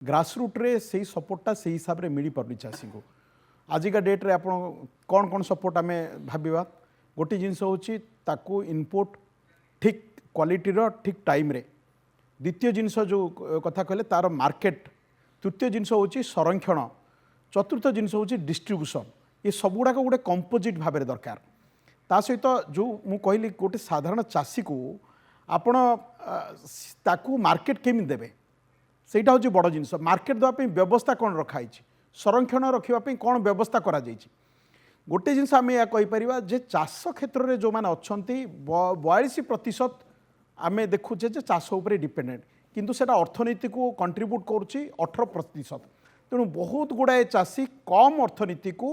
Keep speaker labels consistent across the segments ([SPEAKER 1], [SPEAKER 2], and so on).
[SPEAKER 1] Grassroot रे से सपोर्टा से हिसाब से मिल पार चाषी को आजिका डेट्रे आप कौन कौन सपोर्ट आम भावा गोटे जिनस हूँ इनपुट ठीक क्वालिटी ठीक टाइम रे द्वितीय जिनस जो कथा कहले तार मार्केट तृतीय जिनस हूँ संरक्षण चतुर्थ जिनस हूँ डिस्ट्रीब्यूशन ये सबुड़ाक गोटे कंपोजिट भाव में दरकार ता सहित जो मु कहली गोटे साधारण चाषी को आपण ताकू मार्केट केमी देवे सेटा हूँ बड़ जिनस मार्केट देवाई व्यवस्था कौन रखाई संरक्षण रखापी कौन व्यवस्था करा गोटे जिनस आम यह कहीपर जे चाष क्षेत्र में जो मैंने अच्छा 42% आम देखुचे चाष उपर डिपेंडेंट किंतु सेटा अर्थनीति को कंट्रीब्यूट करुच्ची 18%। तेणु बहुत गुड़ाए चाषी कम अर्थनीति को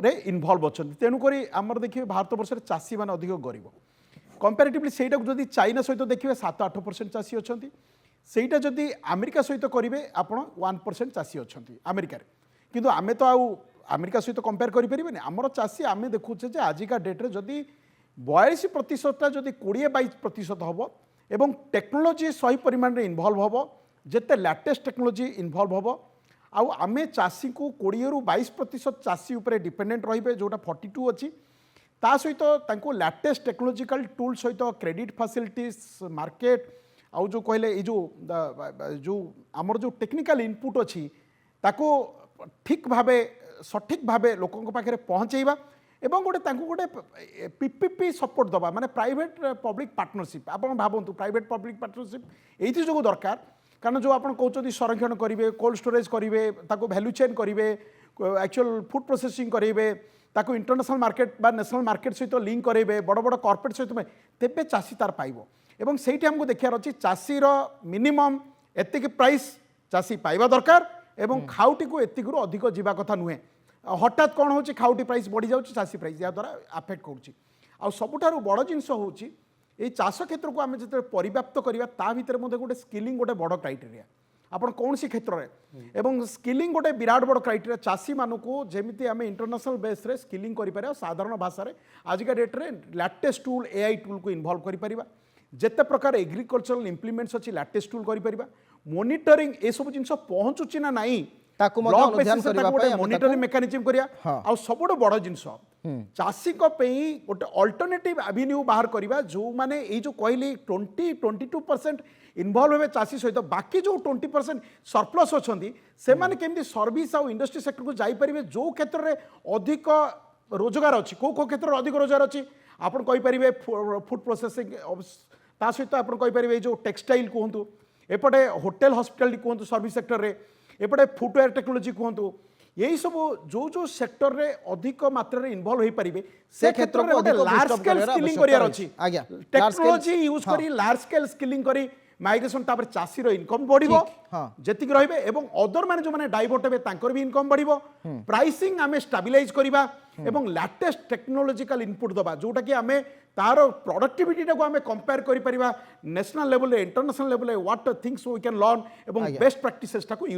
[SPEAKER 1] रे इनवल्व अच्छा तेणुक आमर देखिए भारत वर्ष चाषी मैंने अधिक गरीब कंपेरेटिवली सेटा जब चाइना सहित देखिए 7-8% चाषी अच्छा सेटा जदि अमेरिका सहित करेंगे आपण 1% चाषी अच्छा अमेरिकार किंतु आमे तो आउ अमेरिका सहित कंपेयर करें आमर चाषी आम देखुचे आजिका डेट्रे जदि 42% जदि 20-22% हम एवं टेक्नोलोजी सही परिमाण में इनवल्व हम जिते लाटेस्ट टेक्नोलोजी इनवल्व हम आउ आमे चाषी को 20-22% चाषी उपर डिपेंडेंट रे जोटा 42 अच्छी ता सहित तांको लाटेस्ट टेक्नोलोजिकल टूल सहित क्रेडिट फैसिलिटीज मार्केट आउ जो कहले जो आमर जो टेक्निकल इनपुट अच्छी ताको ठीक भावे सठिक भावे लोकों पाखे पहुँचेबा एवं गोटे पीपीपी सपोर्ट दबा माने प्राइवेट पब्लिक पार्टनरशिप आप भावतु प्राइवेट पब्लिक पार्टनरशिप ये जो दरकार कारण जो आप कहते संरक्षण करेंगे कोल्ड स्टोरेज करेंगे वैल्यू चेन करेंगे एक्चुअल फूड प्रोसेसिंग करेंगे ताको इंटरनेशनल मार्केट बा नेशनल मार्केट सहित लिंक करेंगे बड़ बड़ कॉर्पोरेट सहित तेबे चाषी तार पाइबो एवं सेठी हमको देखार अच्छी चाषीर मिनिमम एतिक प्राइस चाषी पाइबा दरकार एवं खाउटी को एतिक अधिक जीवा कथा नुहे हठात कौन हो खाउटी प्राइस बढ़ी जाऊँ चाषी प्राइस या द्वारा आफेक्ट कर सबुठारु बड़ जिनस हूँ ये चाष क्षेत्र को आम जो परिव्याप्त करवा ता भितर गोटे स्किलिंग गोटे बड़ क्राइटेरिया आपन कौन सी क्षेत्र में एवं स्किलिंग गोटे विराट बड़ क्राइटेरिया चाषी मानक जमी आम इंटरनेशनल बेस रे स्किलिंग करें साधारण भाषा में आजिका डेट्रे लाटेस्ट टूल एआई टूल को इनवल्व कर जिते प्रकार एग्रीकल्चरल इम्प्लीमेंट्स अच्छी लाटेस्ट टूल कर मॉनिटरिंग ये सब जिन पहुँचुची ना नाई मॉनिटरिंग मेकानिजम करिया सबुठ बड़ जिनस चाषी गोटे अल्टरनेटिव एवेन्यू बाहर करवा जो माने ये जो कहली 20-22% इनवल्व हे चाषी सहित बाकी जो 20% सरप्लस अच्छा से केमती सर्विस आउ इंडस्ट्री सेक्टर को जापर जो क्षेत्र में अधिक रोजगार अच्छी कौ क्षेत्र में अधिक रोजगार अच्छी आपड़ कहींपर फूड प्रोसेसिंग ता सहित आप कहींपर जो टेक्सटाइल कहतु एपटे होटेल हॉस्पिटल कहतु सर्विस सेक्टर में एपटे फुटवेयर टेक्नोलोजी कहतु यही सब जो जो सेक्टर रे अधिक मात्रा रे इन्वॉल्व हो पारिबे से क्षेत्र में गोटे लार्ज स्केल स्किलिंग करियार अछि टेक्नोलोजी यूज करी लार्ज स्केल स्किलिंग करी माइग्रेशन तापर चाषी रो इनकम बढ़िबो जेतिक रहबे एवं अदर माने जो माने डाइवर्ट हेबे तांकर भी इनकम बढ़िबो प्राइसिंग आमे स्टेबलाइज करिबा एवं लेटेस्ट टेक्नोलॉजिकल इनपुट दबा जोटा कि आमे तार प्रोडक्टिविटी को आमे कंपेयर करि परिबा national level international level what things we can learn एवं बेस्ट प्रैक्टिसेस को